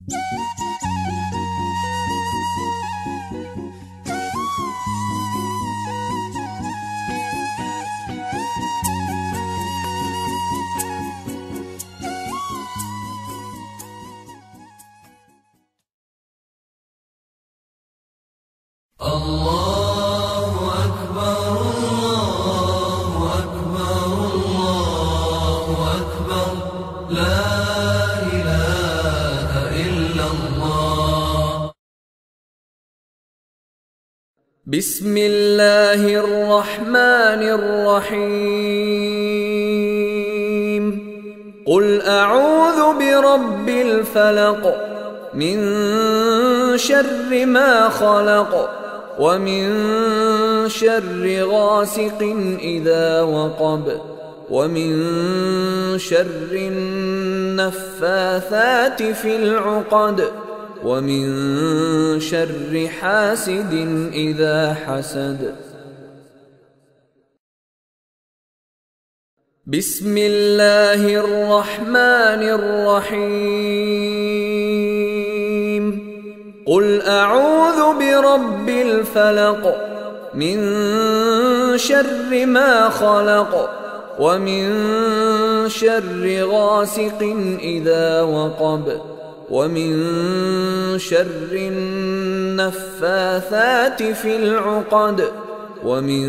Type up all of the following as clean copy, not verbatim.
الله أكبر الله أكبر الله أكبر لا إله إلا الله. بسم الله الرحمن الرحيم. قل أعوذ برب الفلق من شر ما خلق ومن شر غاسق إذا وقب ومن شر النفاثات في العقد ومن شر حاسد إذا حسد. بسم الله الرحمن الرحيم. قل أعوذ برب الفلق من شر ما خلق ومن شر غاسق إذا وقب ومن شر النفاثات في العقد ومن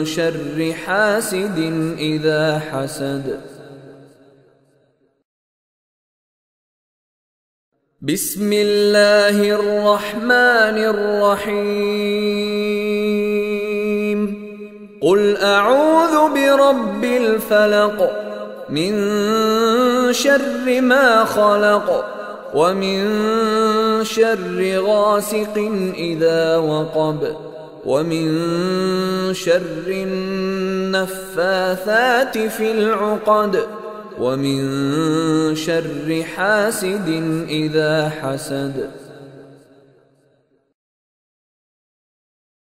شر حاسد إذا حسد. بسم الله الرحمن الرحيم. قل أعوذ برب الفلق من شر ما خلق ومن شر غاسق إذا وقب ومن شر النفاثات في العقد ومن شر حاسد إذا حسد.